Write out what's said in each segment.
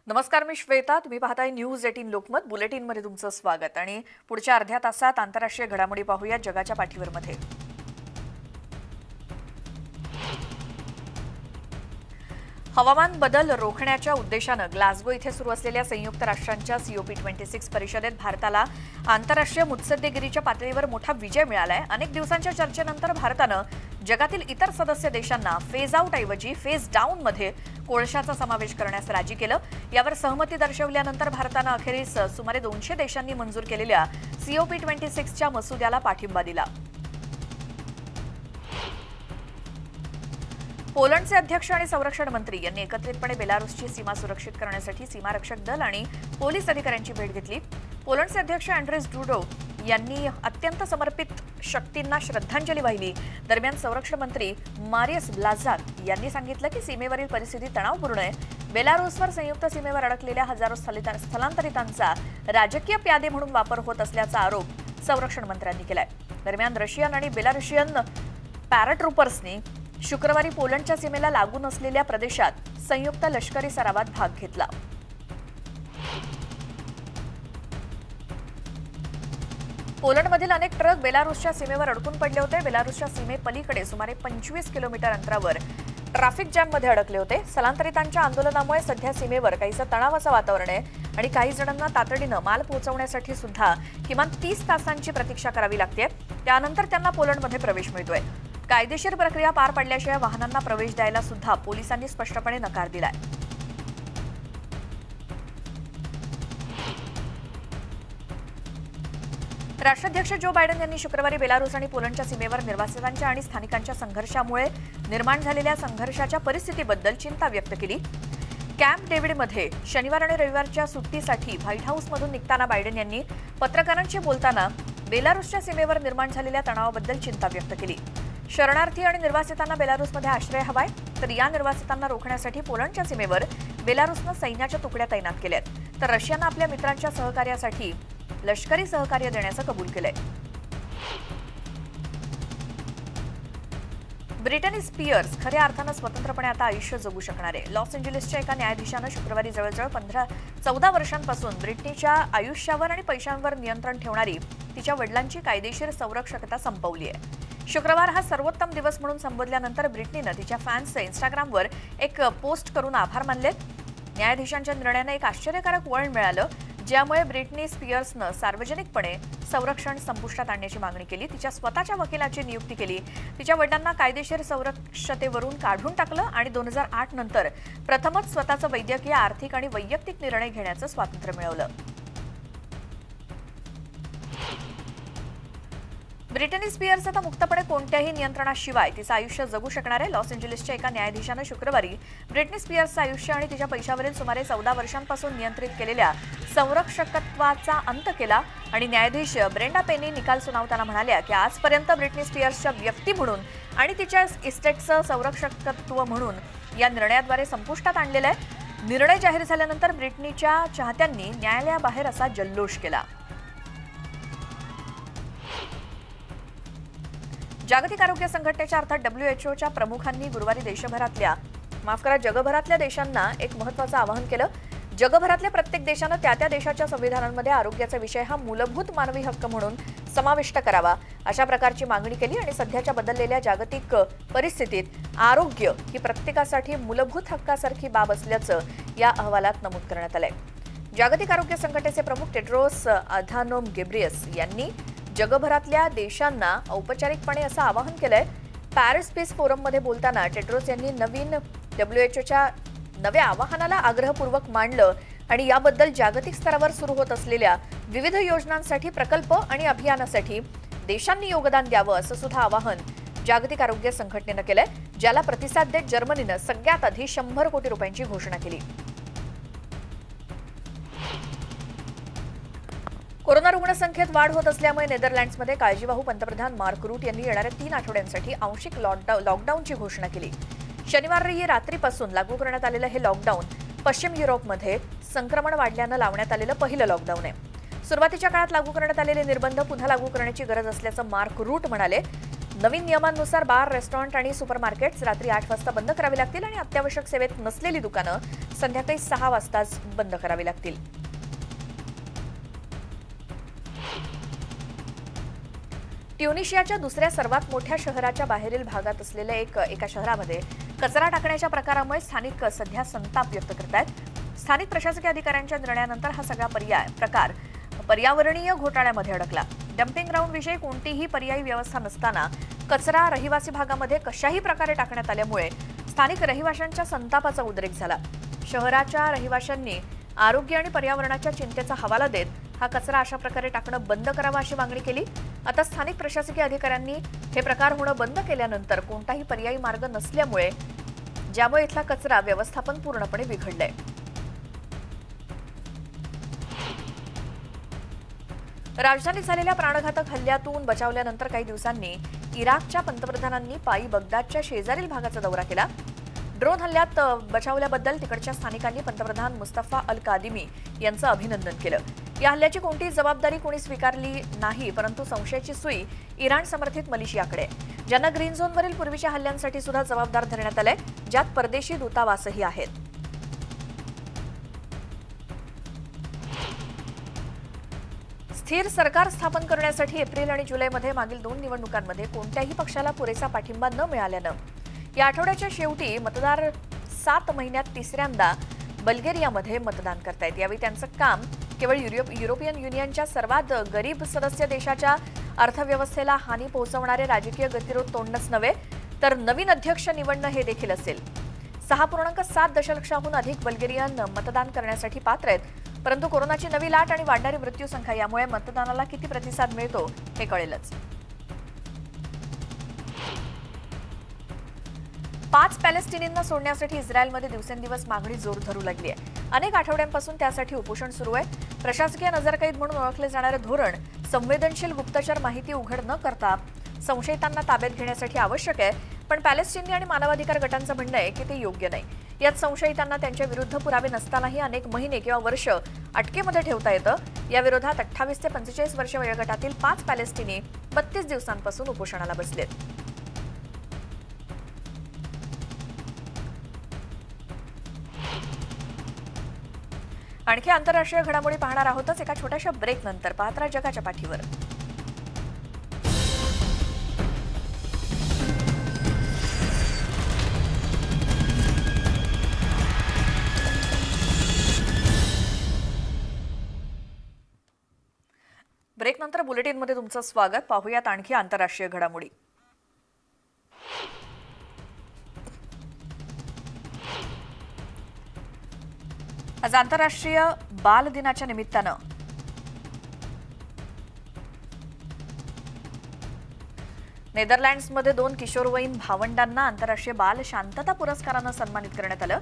नमस्कार, मी श्वेता. तुम्ही पाहताय न्यूज 18 लोकमत. बुलेटिनमध्ये तुमचं स्वागत. आणि पुढच्या अर्ध्या तासात आंतरराष्ट्रीय घडामोडी पाहूया जगाच्या पाठीवर मध्ये. हवामान बदल रोखण्याच्या उद्देशाने ग्लासगो इथे सुरू असलेल्या संयुक्त राष्ट्रांच्या COP26 परिषदेत भारताला आंतरराष्ट्रीय मुत्सद्देगिरीच्या पातळीवर मोठा विजय मिळालाय. अनेक दिवसांच्या चर्चेनंतर भारतानं जगातील इतर सदस्य देशांना फेज आउट ऐवजी फेज डाऊन मध्ये कोळशाचा समावेश करण्यास राजी केलं. यावर सहमती दर्शवल्यानंतर भारतानं अखेरीस सुमारे 200 देशांनी मंजूर केलेल्या COP26च्या मसुद्याला पाठिंबा दिला. पोलंडचे अध्यक्ष आणि संरक्षण मंत्री यांनी एकत्रितपणे बेलारूसची सीमा सुरक्षित करण्यासाठी सीमारक्षक दल आणि पोलीस अधिकाऱ्यांची भेट घेतली. पोलंडचे अध्यक्ष अँड्रेस डुडो यांनी अत्यंत समर्पित शक्तींना श्रद्धांजली वाहिली. दरम्यान संरक्षण मंत्री मारियस ब्लाझाक यांनी सांगितलं की सीमेवरील परिस्थिती तणावपूर्ण आहे. बेलारूसवर संयुक्त सीमेवर अडकलेल्या हजारो स्थलांतरितांचा राजकीय प्यादे म्हणून वापर होत असल्याचा आरोप संरक्षण मंत्र्यांनी केलाय. दरम्यान रशियन आणि बेलारूशियन पॅराट्रुपर्सनी शुक्रवारी पोलंडच्या सीमेला लागून असलेल्या प्रदेशात संयुक्त लष्करी सरावात भाग घेतला. पोलंडमधील अनेक ट्रक बेलारूसच्या सीमेवर अडकून पडले होते. बेलारूसच्या सीमेपलीकडे सुमारे 25 किलोमीटर अंतरावर ट्रॅफिक जॅममध्ये अडकले होते. स्थलांतरितांच्या आंदोलनामुळे सध्या सीमेवर काहीसं तणावाचं वातावरण आहे आणि काही जणांना तातडीनं माल पोहोचवण्यासाठी सुद्धा किमान 30 तासांची प्रतीक्षा करावी लागते. त्यानंतर त्यांना पोलंडमध्ये प्रवेश मिळतोय. कायदेशीर प्रक्रिया पार पडल्याशिवाय वाहनांना प्रवेश द्यायला सुद्धा पोलिसांनी स्पष्टपणे नकार दिलाय. राष्ट्राध्यक्ष जो बायडन यांनी शुक्रवारी बेलारूस आणि पोलंडच्या सीमेवर निर्वासितांच्या आणि स्थानिकांच्या संघर्षामुळे निर्माण झालेल्या संघर्षाच्या परिस्थितीबद्दल चिंता व्यक्त केली. कॅम्प डेव्हिडमध्ये शनिवार आणि रविवारच्या सुट्टीसाठी व्हाईट हाऊसमधून निघताना बायडन यांनी पत्रकारांशी बोलताना बेलारूसच्या सीमेवर निर्माण झालेल्या तणावाबद्दल चिंता व्यक्त केली. शरणार्थी आणि निर्वासितांना बेलारूसमध्ये आश्रय हवाय, तर या निर्वासितांना रोखण्यासाठी पोलंडच्या सीमेवर बेलारूसनं सैन्याच्या तुकड्या तैनात केल्यात, तर रशियानं आपल्या मित्रांच्या सहकार्यासाठी लष्करी सहकार्य देण्याचं कबूल केलंय. ब्रिटनी स्पियर्स खऱ्या अर्थानं स्वतंत्रपणे आता आयुष्य जगू शकणार आहे. लॉस एंजेलिसच्या एका न्यायाधीशानं शुक्रवारी जवळजवळ 14 वर्षांपासून ब्रिटनीच्या आयुष्यावर आणि पैशांवर नियंत्रण ठेवणारी तिच्या वडिलांची कायदेशीर संरक्षकता संपवली आहे. शुक्रवार हा सर्वोत्तम दिवस म्हणून संबोधल्यानंतर ब्रिटनीनं तिच्या फॅन्सचे इन्स्टाग्रामवर एक पोस्ट करून आभार मानले. न्यायाधीशांच्या निर्णयाने एक आश्चर्यकारक वळण मिळालं, ज्यामुळे ब्रिटनी स्पियर्सनं सार्वजनिकपणे संरक्षण संपुष्टात आणण्याची मागणी केली. तिच्या स्वतःच्या वकिलाची नियुक्ती केली. तिच्या वडिलांना कायदेशीर संरक्षतेवरून काढून टाकलं आणि 2008 नंतर प्रथमच स्वतःचं वैद्यकीय, आर्थिक आणि वैयक्तिक निर्णय घेण्याचं स्वातंत्र्य मिळवलं. ब्रिटनी स्पियर्स आता मुक्तपणे कोणत्याही नियंत्रणाशिवाय तिचं आयुष्य जगू शकणार आहे. लॉस एंजेलिसच्या एका न्यायाधीशानं शुक्रवारी ब्रिटनी स्पियर्सचं आयुष्य आणि तिच्या पैशावरील सुमारे 14 वर्षांपासून नियंत्रित केलेल्या संरक्षकत्वाचा अंत केला आणि न्यायाधीश ब्रेंडा पेनी निकाल सुनावताना म्हणाल्या की आजपर्यंत ब्रिटनी स्पियर्सच्या व्यक्ती म्हणून आणि तिच्या इस्टेटचं संरक्षकत्व म्हणून या निर्णयाद्वारे संपुष्टात आणलेलं आहे. निर्णय जाहीर झाल्यानंतर ब्रिटनीच्या चाहत्यांनी न्यायालयाबाहेर असा जल्लोष केला. जागतिक आरोग्य संघटनेच्या अर्थात WHO प्रमुखांनी गुरुवारी जगभरातल्या देशांना एक महत्त्वाचं आवाहन केलं. जगभरातल्या प्रत्येक देशानं त्या देशाच्या संविधानांमध्ये आरोग्याचा विषय हा मूलभूत मानवी हक्क म्हणून समाविष्ट करावा, अशा प्रकारची मागणी केली आणि सध्याच्या बदललेल्या जागतिक परिस्थितीत आरोग्य ही प्रत्येकासाठी मूलभूत हक्कासारखी बाब असल्याचं या अहवालात नमूद करण्यात आलंय. जागतिक आरोग्य संघटनेचे प्रमुख टेड्रोस अधानोम घेब्रेयेसस यांनी जगभरातल्या देशांना औपचारिकपणे असं आवाहन केलंय. पॅरिस पीस फोरममध्ये बोलताना टेड्रोस यांनी नवीन WHOच्या नव्या आवाहनाला आग्रहपूर्वक मांडलं आणि याबद्दल जागतिक स्तरावर सुरू होत असलेल्या विविध योजनांसाठी, प्रकल्प आणि अभियानासाठी देशांनी योगदान द्यावं असं सुद्धा आवाहन जागतिक आरोग्य संघटनेनं केलंय, ज्याला प्रतिसाद देत जर्मनीनं सगळ्यात आधी 100 कोटी रुपयांची घोषणा केली. कोरोना रुग्णसंख्येत वाढ होत असल्यामुळे नेदरलँड्समध्ये काळजीवाहू पंतप्रधान मार्क रूट यांनी येणाऱ्या 3 आठवड्यांसाठी आंशिक लॉकडाऊनची घोषणा केली. शनिवारी रात्रीपासून लागू करण्यात आलेलं हे लॉकडाऊन पश्चिम युरोपमध्ये संक्रमण वाढल्यानं लावण्यात आलेलं पहिलं लॉकडाऊन आहे. सुरुवातीच्या काळात लागू करण्यात आलेले निर्बंध पुन्हा लागू करण्याची गरज असल्याचं मार्क रूट म्हणाले. नवीन नियमांनुसार बार, रेस्टॉरंट आणि सुपरमार्केट्स रात्री 8 वाजता बंद करावी लागतील आणि अत्यावश्यक सेवेत नसलेली दुकानं संध्याकाळी 6 वाजताच बंद करावी लागतील. ट्युनिशियाच्या दुसऱ्या सर्वात मोठ्या शहराच्या बाहेरील भागात असलेल्या एका शहरामध्ये कचरा टाकण्याच्या प्रकारामुळे स्थानिक सध्या संताप व्यक्त करत आहेत. स्थानिक प्रशासकीय अधिकाऱ्यांच्या निर्णयानंतर हा सगळा प्रकार पर्यावरणीय घोटाळ्यामध्ये अडकला. डम्पिंग ग्राउंडविषयी कोणतीही पर्यायी व्यवस्था नसताना कचरा रहिवासी भागामध्ये कशाही प्रकारे टाकण्यात आल्यामुळे स्थानिक रहिवाशांच्या संतापाचा उद्रेक झाला. शहराच्या रहिवाशांनी आरोग्य आणि पर्यावरणाच्या चिंतेचा हवाला देत हा कचरा अशा प्रकारे टाकणं बंद करावं अशी मागणी केली. आता स्थानिक प्रशासकीय अधिकाऱ्यांनी हे प्रकार होणं बंद केल्यानंतर कोणताही पर्यायी मार्ग नसल्यामुळे ज्यामुळे इथला कचरा व्यवस्थापन पूर्णपणे बिघडलंय. राजधानीत झालेल्या प्राणघातक हल्ल्यातून बचावल्यानंतर काही दिवसांनी इराकच्या पंतप्रधानांनी पायी बगदादच्या शेजारील भागाचा दौरा केला. ड्रोन हल्ल्यात बचावल्याबद्दल तिकडच्या स्थानिकांनी पंतप्रधान मुस्तफा अल कादिमी यांचं अभिनंदन केलं. या हल्ल्याची कोणतीही जबाबदारी कोणी स्वीकारली नाही, परंतु संशयाची सुई इराण समर्थित मलिशियाकडे, ज्यांना ग्रीन झोनवरील पूर्वीच्या हल्ल्यांसाठी सुद्धा जबाबदार धरण्यात आलंय, ज्यात परदेशी दूतावासही आहेत. स्थिर सरकार स्थापन करण्यासाठी एप्रिल आणि जुलैमध्ये मागील 2 निवडणुकांमध्ये कोणत्याही पक्षाला पुरेसा पाठिंबा न मिळाल्यानं या आठवड्याच्या शेवटी मतदार 7 महिन्यात तिसऱ्यांदा बल्गेरियामध्ये मतदान करतायत. यावेळी त्यांचं काम केवळ युरोपियन युनियनच्या सर्वात गरीब सदस्य देशाच्या अर्थव्यवस्थेला हानी पोहोचवणारे राजकीय गतिरोध तोडणंच नव्हे, तर नवीन अध्यक्ष निवडणं हे देखील असेल. 6.7 दशलक्षाहून अधिक बल्गेरियन मतदान करण्यासाठी पात्र आहेत, परंतु कोरोनाची नवी लाट आणि वाढणारी मृत्यूसंख्या यामुळे मतदानाला किती प्रतिसाद मिळतो हे कळेलच. 5 पॅलेस्टिनींना सोडण्यासाठी इस्रायलमध्ये दिवसेंदिवस मागणी जोर धरू लागली आहे. अनेक आठवड्यांपासून त्यासाठी उपोषण सुरू आहे. प्रशासकीय नजरकैद म्हणून ओळखले जाणारे धोरण संवेदनशील गुप्तचर माहिती उघड न करता संशयितांना ताब्यात घेण्यासाठी आवश्यक आहे, पण पॅलेस्टिनी आणि मानवाधिकार गटांचं म्हणणं आहे की ते योग्य नाही. यात संशयितांना त्यांच्या विरुद्ध पुरावे नसतानाही अनेक महिने किंवा वर्ष अटकेमध्ये ठेवता येतं. या विरोधात 28 ते 45 वर्ष वयोगटातील 5 पॅलेस्टिनी 32 दिवसांपासून उपोषणाला बसलेत. आणखी आंतरराष्ट्रीय घडामोडी पाहणार आहोतच एका छोट्याशा ब्रेक नंतर. पाहत राहा जगाच्या पाठीवर. ब्रेक नंतर बुलेटिनमध्ये तुमचं स्वागत. पाहूयात आणखी आंतरराष्ट्रीय घडामोडी. आज आंतरराष्ट्रीय बाल दिनाच्या निमित्तानं नेदरलँड्समध्ये 2 किशोरवयीन भावंडांना आंतरराष्ट्रीय बाल शांतता पुरस्कारानं सन्मानित करण्यात आलं.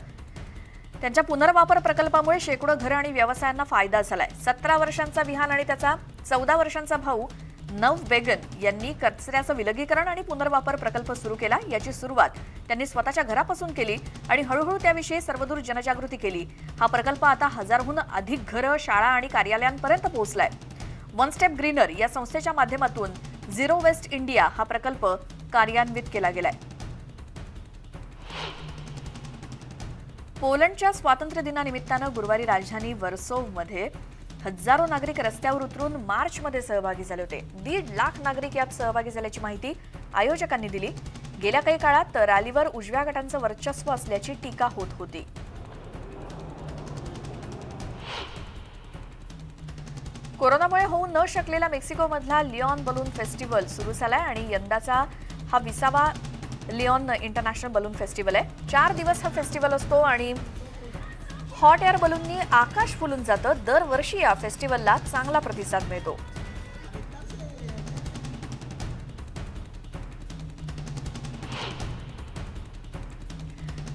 त्यांच्या पुनर्वापर प्रकल्पामुळे शेकडो घरं आणि व्यवसायांना फायदा झालाय. 17 वर्षांचा विहान आणि त्याचा 14 वर्षांचा भाऊ नव बेगन यांनी कचऱ्याचं विलगीकरण आणि पुनर्वापर प्रकल्प सुरू केला. याची सुरुवात त्यांनी स्वतःच्या घरापासून केली आणि हळूहळू त्याविषयी सर्वदूर जनजागृती केली. हा प्रकल्प आता 1000हून अधिक घरं, शाळा आणि कार्यालयांपर्यंत पोहोचलाय. वन स्टेप ग्रीनर या संस्थेच्या माध्यमातून झिरो वेस्ट इंडिया हा प्रकल्प कार्यान्वित केला गेलाय. पोलंडच्या स्वातंत्र्य दिनानिमित्तानं गुरुवारी राजधानी वर्सोव्हमध्ये हजारो नागरिक रस्त्यावर उतरून मार्चमध्ये सहभागी झाले होते. 1.5 लाख नागरिक यात सहभागी झाल्याची माहिती आयोजकांनी दिली. गेल्या काही काळात रॅलीवर उजव्या गटांचं वर्चस्व असल्याची टीका होत होती. कोरोनामुळे होऊ न शकलेला मेक्सिकोमधला लिओन बलून फेस्टिवल सुरू झालाय आणि यंदाचा हा 20वा लिओन इंटरनॅशनल बलून फेस्टिवल आहे. 4 दिवस हा फेस्टिवल असतो आणि हॉट एअर बलूननी आकाश फुलून जातं. दरवर्षी या फेस्टिवलला चांगला प्रतिसाद मिळतो.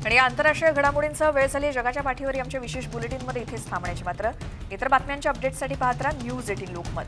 आणि या आंतरराष्ट्रीय घडामोडींसह वेळ झाली जगाच्या पाठीवर आमच्या विशेष बुलेटिनमध्ये इथेच थांबण्याची. मात्र इतर बातम्यांच्या अपडेट्ससाठी पाहत राहा न्यूज 18 लोकमत.